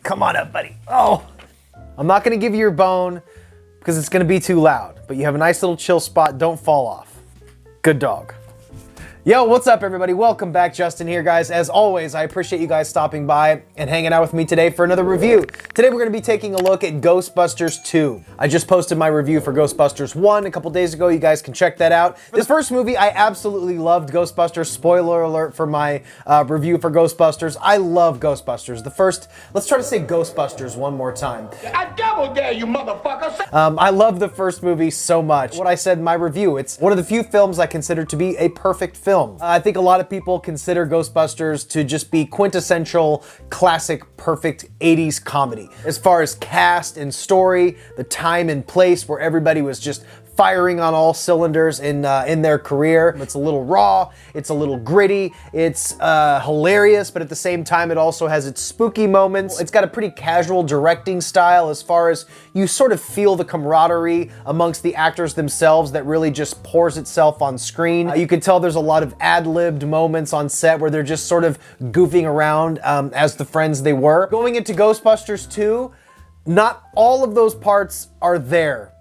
Come on up, buddy. Oh, I'm not gonna give you your bone because it's gonna be too loud, but you have a nice little chill spot. Don't fall off. Good dog. Yo, what's up everybody? Welcome back, Justin here, guys. As always, I appreciate you guys stopping by and hanging out with me today for another review. Today we're gonna be taking a look at Ghostbusters 2. I just posted my review for Ghostbusters 1 a couple days ago. You guys can check that out. This first movie, I absolutely loved Ghostbusters. Spoiler alert for my review for Ghostbusters. I love Ghostbusters. The first, let's try to say Ghostbusters one more time. I double dare you, motherfucker! I love the first movie so much. What I said in my review, it's one of the few films I consider to be a perfect film. I think a lot of people consider Ghostbusters to just be quintessential, classic, perfect 80s comedy. As far as cast and story, the time and place where everybody was just firing on all cylinders in their career. It's a little raw, it's a little gritty, it's hilarious, but at the same time it also has its spooky moments. It's got a pretty casual directing style as far as you sort of feel the camaraderie amongst the actors themselves that really just pours itself on screen. You can tell there's a lot of ad-libbed moments on set where they're just sort of goofing around as the friends they were. Going into Ghostbusters 2, not all of those parts are there.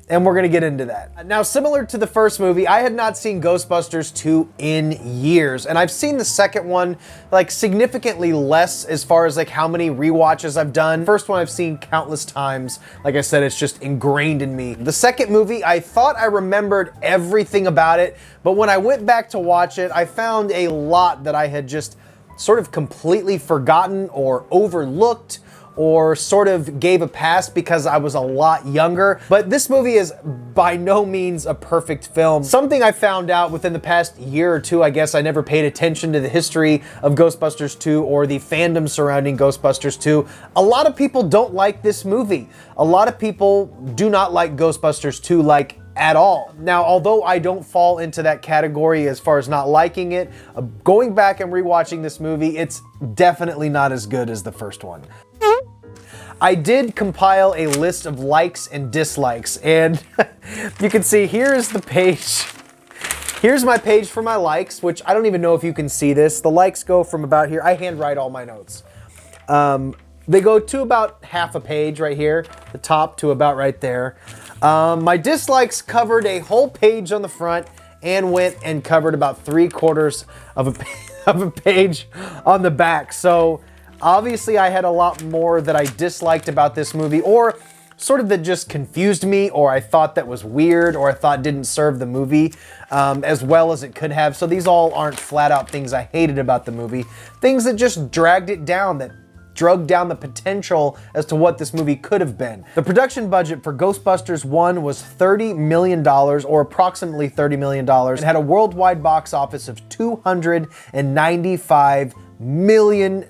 And we're gonna get into that. Now, similar to the first movie, I had not seen Ghostbusters 2 in years, and I've seen the second one like significantly less as far as like how many rewatches I've done. First one I've seen countless times. Like I said, it's just ingrained in me. The second movie, I thought I remembered everything about it, but when I went back to watch it, I found a lot that I had just sort of completely forgotten or overlooked, or sort of gave a pass because I was a lot younger. But this movie is by no means a perfect film. Something I found out within the past year or two, I guess I never paid attention to the history of Ghostbusters 2 or the fandom surrounding Ghostbusters 2. A lot of people don't like this movie. A lot of people do not like Ghostbusters 2 like at all. Now, although I don't fall into that category as far as not liking it, going back and rewatching this movie, it's definitely not as good as the first one. I did compile a list of likes and dislikes, and you can see here's the page. Here's my page for my likes, which I don't even know if you can see this. The likes go from about here. I handwrite all my notes. They go to about half a page right here, the top to about right there. My dislikes covered a whole page on the front and went and covered about 3/4 of a page on the back. So obviously I had a lot more that I disliked about this movie, or sort of that just confused me, or I thought that was weird, or I thought didn't serve the movie as well as it could have. So these all aren't flat out things I hated about the movie. Things that just dragged it down, that drug down the potential as to what this movie could have been. The production budget for Ghostbusters 1 was $30 million, or approximately $30 million, and had a worldwide box office of $295 million.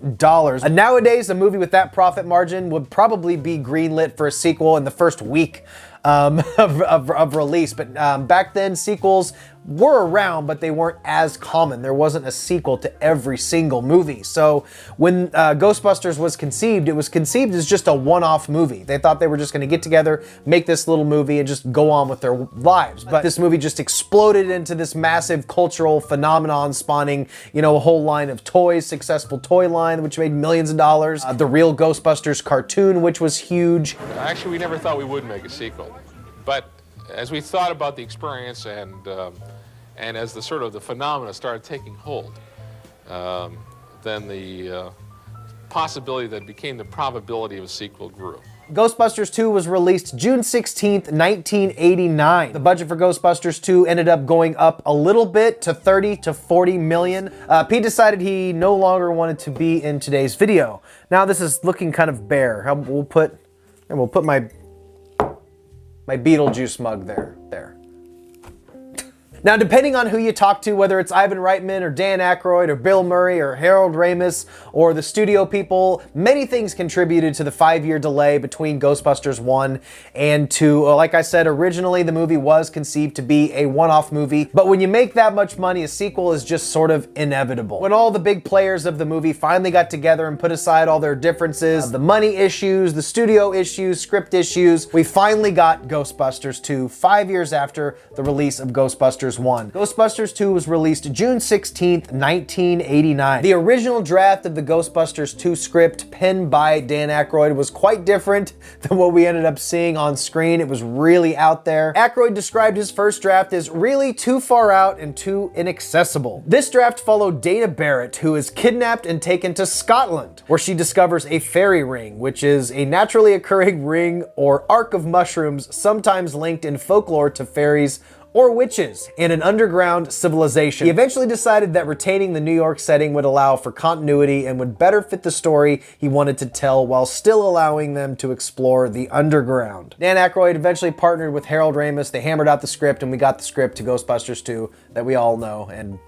And nowadays, a movie with that profit margin would probably be greenlit for a sequel in the first week of release. But back then, sequels were around, but they weren't as common. There wasn't a sequel to every single movie. So when Ghostbusters was conceived, it was conceived as just a one-off movie. They thought they were just gonna get together, make this little movie, and just go on with their lives. But this movie just exploded into this massive cultural phenomenon, spawning, you know, a whole line of toys, successful toy line, which made millions of dollars. The real Ghostbusters cartoon, which was huge. Actually, we never thought we would make a sequel. But as we thought about the experience and as the sort of the phenomena started taking hold, then the possibility that became the probability of a sequel grew. Ghostbusters 2 was released June 16th, 1989. The budget for Ghostbusters 2 ended up going up a little bit to 30 to 40 million. Pete decided he no longer wanted to be in today's video. Now this is looking kind of bare. We'll put my Beetlejuice mug there. Now, depending on who you talk to, whether it's Ivan Reitman or Dan Aykroyd or Bill Murray or Harold Ramis or the studio people, many things contributed to the 5-year delay between Ghostbusters 1 and 2. Like I said, originally the movie was conceived to be a one-off movie, but when you make that much money, a sequel is just sort of inevitable. When all the big players of the movie finally got together and put aside all their differences, the money issues, the studio issues, script issues, we finally got Ghostbusters 2 5 years after the release of Ghostbusters Ghostbusters 1. Ghostbusters 2 was released June 16th, 1989. The original draft of the Ghostbusters 2 script, penned by Dan Aykroyd, was quite different than what we ended up seeing on screen. It was really out there. Aykroyd described his first draft as really too far out and too inaccessible. This draft followed Dana Barrett, who is kidnapped and taken to Scotland, where she discovers a fairy ring, which is a naturally occurring ring or arc of mushrooms, sometimes linked in folklore to fairies or witches, and an underground civilization. He eventually decided that retaining the New York setting would allow for continuity and would better fit the story he wanted to tell while still allowing them to explore the underground. Dan Aykroyd eventually partnered with Harold Ramis. They hammered out the script, and we got the script to Ghostbusters 2 that we all know and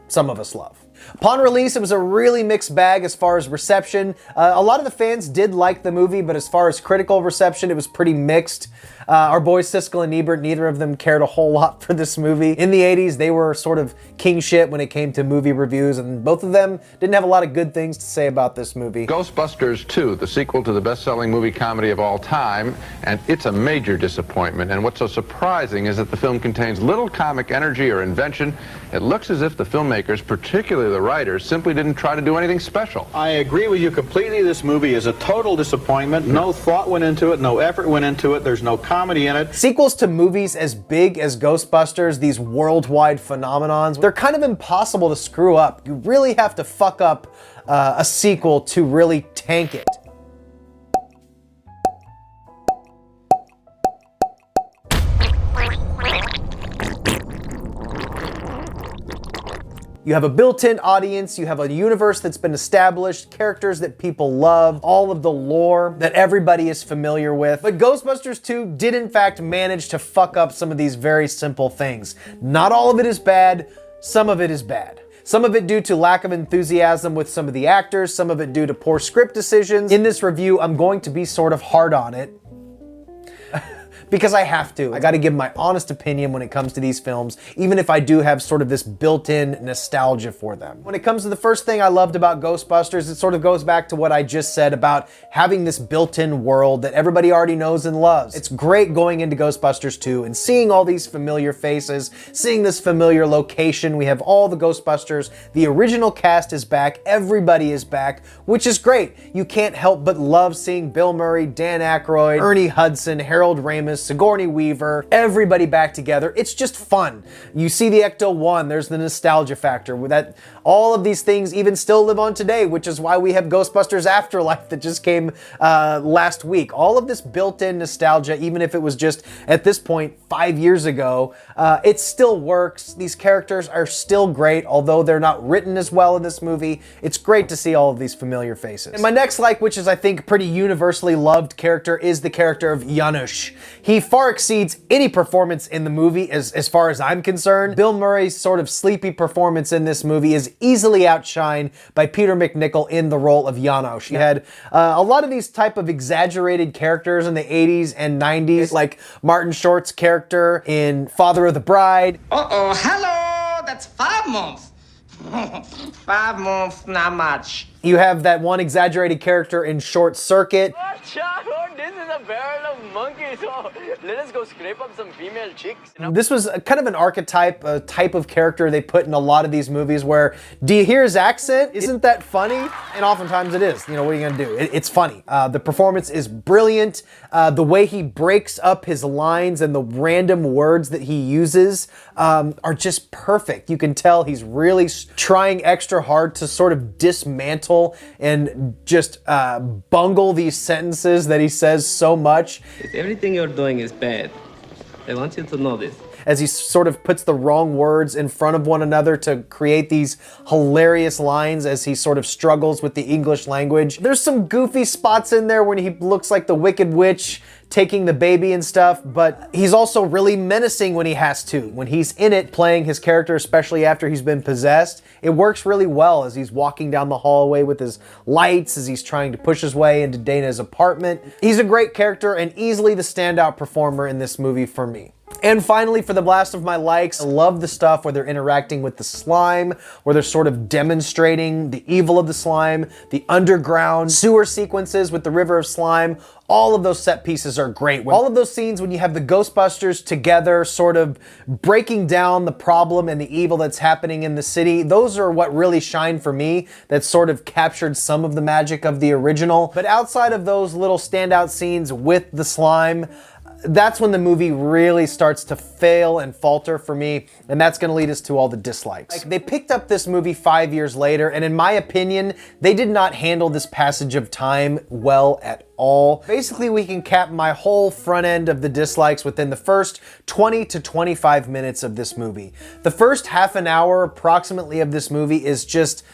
some of us love. Upon release, it was a really mixed bag as far as reception. A lot of the fans did like the movie, but as far as critical reception, it was pretty mixed. Our boys Siskel and Ebert, neither of them cared a whole lot for this movie. In the 80s, they were sort of king shit when it came to movie reviews, and both of them didn't have a lot of good things to say about this movie. Ghostbusters 2, the sequel to the best-selling movie comedy of all time, and it's a major disappointment. And what's so surprising is that the film contains little comic energy or invention. It looks as if the filmmakers, particularly the writers, simply didn't try to do anything special. I agree with you completely. This movie is a total disappointment. No thought went into it, no effort went into it, there's no comedy in it. Sequels to movies as big as Ghostbusters, these worldwide phenomenons, they're kind of impossible to screw up. You really have to fuck up a sequel to really tank it. You have a built-in audience, you have a universe that's been established, characters that people love, all of the lore that everybody is familiar with. But Ghostbusters 2 did in fact manage to fuck up some of these very simple things. Not all of it is bad, some of it is bad. Some of it due to lack of enthusiasm with some of the actors, some of it due to poor script decisions. In this review, I'm going to be sort of hard on it. Because I have to. I gotta give my honest opinion when it comes to these films, even if I do have sort of this built-in nostalgia for them. When it comes to the first thing I loved about Ghostbusters, it sort of goes back to what I just said about having this built-in world that everybody already knows and loves. It's great going into Ghostbusters 2 and seeing all these familiar faces, seeing this familiar location. We have all the Ghostbusters. The original cast is back. Everybody is back, which is great. You can't help but love seeing Bill Murray, Dan Aykroyd, Ernie Hudson, Harold Ramis, Sigourney Weaver, everybody back together. It's just fun. You see the Ecto-1, there's the nostalgia factor. That all of these things even still live on today, which is why we have Ghostbusters Afterlife that just came last week. All of this built-in nostalgia, even if it was just, at this point, 5 years ago, it still works. These characters are still great, although they're not written as well in this movie. It's great to see all of these familiar faces. And my next which is I think pretty universally loved character, is the character of Janusz. He far exceeds any performance in the movie as far as I'm concerned. Bill Murray's sort of sleepy performance in this movie is easily outshined by Peter MacNicol in the role of Janusz. You had a lot of these type of exaggerated characters in the 80s and 90s, like Martin Short's character in Father of the Bride. Uh-oh, hello! That's 5 months. 5 months, not much. You have that one exaggerated character in Short Circuit. This is a barrel of monkeys, so let us go scrape up some female chicks. This was kind of an archetype, a type of character they put in a lot of these movies where, do you hear his accent? Isn't that funny? And oftentimes it is. You know, what are you gonna do? It's funny. The performance is brilliant. The way he breaks up his lines and the random words that he uses are just perfect. You can tell he's really trying extra hard to sort of dismantle and just bungle these sentences that he says so much. If everything you're doing is bad, I want you to know this. As he sort of puts the wrong words in front of one another to create these hilarious lines as he sort of struggles with the English language. There's some goofy spots in there when he looks like the Wicked Witch taking the baby and stuff, but he's also really menacing when he has to. When he's in it, playing his character, especially after he's been possessed, it works really well as he's walking down the hallway with his lights, as he's trying to push his way into Dana's apartment. He's a great character and easily the standout performer in this movie for me. And finally, for the blast of my likes, I love the stuff where they're interacting with the slime, where they're sort of demonstrating the evil of the slime, the underground sewer sequences with the river of slime. All of those set pieces are great. All of those scenes when you have the Ghostbusters together sort of breaking down the problem and the evil that's happening in the city, those are what really shine for me, that sort of captured some of the magic of the original. But outside of those little standout scenes with the slime, that's when the movie really starts to fail and falter for me, and that's gonna lead us to all the dislikes. They picked up this movie 5 years later, and in my opinion, they did not handle this passage of time well at all. Basically, we can cap my whole front end of the dislikes within the first 20 to 25 minutes of this movie. The first half an hour approximately of this movie is just,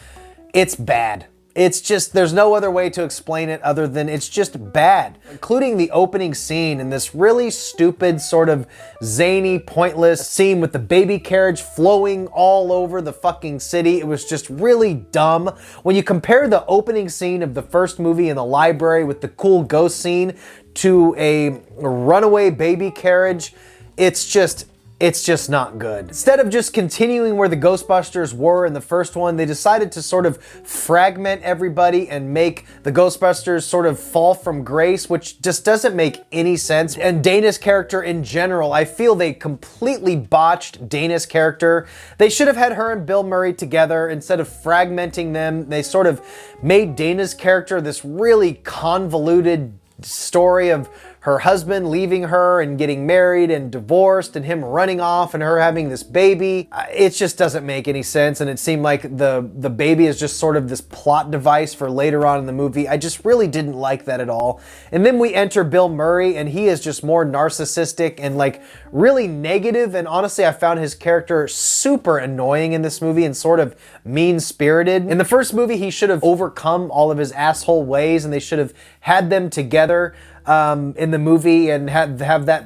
it's bad. It's just, there's no other way to explain it other than it's just bad. Including the opening scene and this really stupid, sort of zany, pointless scene with the baby carriage flowing all over the fucking city. It was just really dumb. When you compare the opening scene of the first movie in the library with the cool ghost scene to a runaway baby carriage, it's just not good. Instead of just continuing where the Ghostbusters were in the first one, they decided to sort of fragment everybody and make the Ghostbusters sort of fall from grace, which just doesn't make any sense. And Dana's character in general, I feel they completely botched Dana's character. They should have had her and Bill Murray together instead of fragmenting them. They sort of made Dana's character this really convoluted story of her husband leaving her and getting married and divorced and him running off and her having this baby. It just doesn't make any sense, and it seemed like the baby is just sort of this plot device for later on in the movie. I just really didn't like that at all. And then we enter Bill Murray, and he is just more narcissistic and like really negative, and honestly I found his character super annoying in this movie and sort of mean-spirited. In the first movie he should have overcome all of his asshole ways, and they should have had them together in the movie and have that.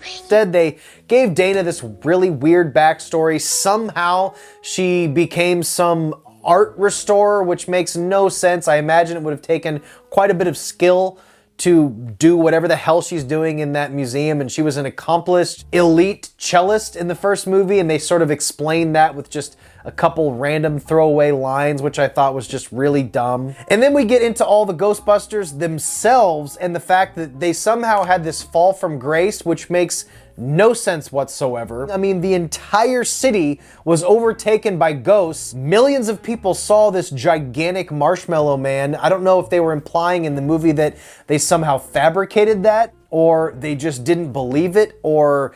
Instead, they gave Dana this really weird backstory. Somehow she became some art restorer, which makes no sense. I imagine it would have taken quite a bit of skill to do whatever the hell she's doing in that museum, and she was an accomplished elite cellist in the first movie, and they sort of explained that with just a couple random throwaway lines, which I thought was just really dumb. And then we get into all the Ghostbusters themselves and the fact that they somehow had this fall from grace, which makes no sense whatsoever. I mean, the entire city was overtaken by ghosts. Millions of people saw this gigantic marshmallow man. I don't know if they were implying in the movie that they somehow fabricated that, or they just didn't believe it, or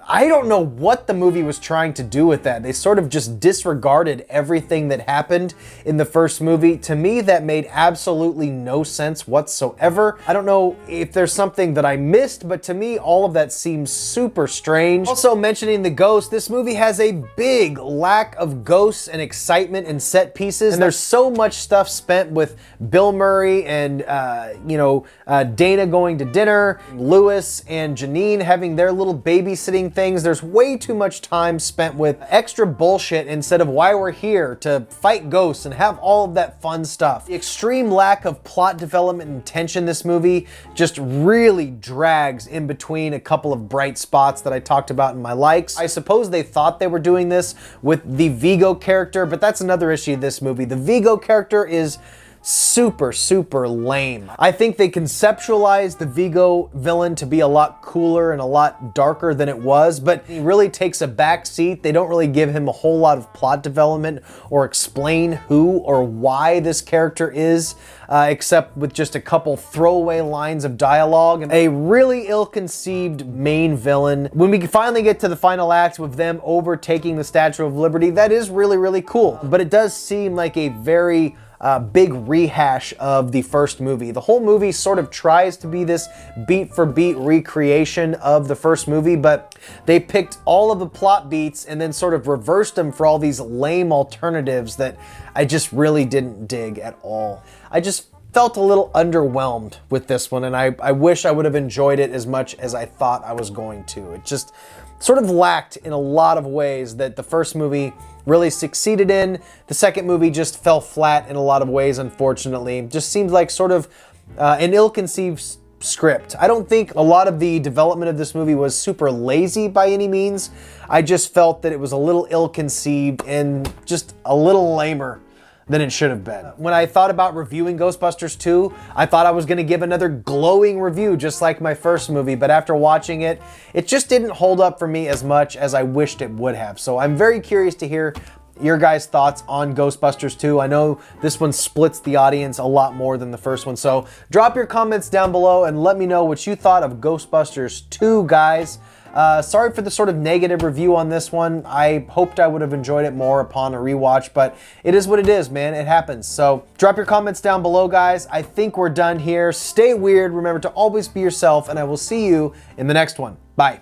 I don't know what the movie was trying to do with that. They sort of just disregarded everything that happened in the first movie. To me, that made absolutely no sense whatsoever. I don't know if there's something that I missed, but to me, all of that seems super strange. Also, mentioning the ghosts, this movie has a big lack of ghosts and excitement and set pieces. And there's so much stuff spent with Bill Murray and, Dana going to dinner, Lewis and Janine having their little babysitting things. There's way too much time spent with extra bullshit instead of why we're here to fight ghosts and have all of that fun stuff. The extreme lack of plot development and tension this movie just really drags in between a couple of bright spots that I talked about in my likes. I suppose they thought they were doing this with the Vigo character, but that's another issue of this movie. The Vigo character is super lame. I think they conceptualized the Vigo villain to be a lot cooler and a lot darker than it was, but he really takes a back seat. They don't really give him a whole lot of plot development or explain who or why this character is, except with just a couple throwaway lines of dialogue and a really ill-conceived main villain. When we finally get to the final act with them overtaking the Statue of Liberty, that is really cool, but it does seem like a very big rehash of the first movie. The whole movie sort of tries to be this beat for beat recreation of the first movie, but they picked all of the plot beats and then sort of reversed them for all these lame alternatives that I just really didn't dig at all. I just felt a little underwhelmed with this one, and I wish I would have enjoyed it as much as I thought I was going to. It just sort of lacked in a lot of ways that the first movie really succeeded in. The second movie just fell flat in a lot of ways, unfortunately. Just seems like sort of an ill-conceived script. I don't think a lot of the development of this movie was super lazy by any means. I just felt that it was a little ill-conceived and just a little lamer than it should have been. When I thought about reviewing Ghostbusters 2, I thought I was gonna give another glowing review just like my first movie, but after watching it, it just didn't hold up for me as much as I wished it would have. So I'm very curious to hear your guys' thoughts on Ghostbusters 2. I know this one splits the audience a lot more than the first one, so drop your comments down below and let me know what you thought of Ghostbusters 2, guys. Sorry for the sort of negative review on this one. I hoped I would have enjoyed it more upon a rewatch, but it is what it is, man. It happens. So drop your comments down below, guys. I think we're done here. Stay weird. Remember to always be yourself, and I will see you in the next one. Bye.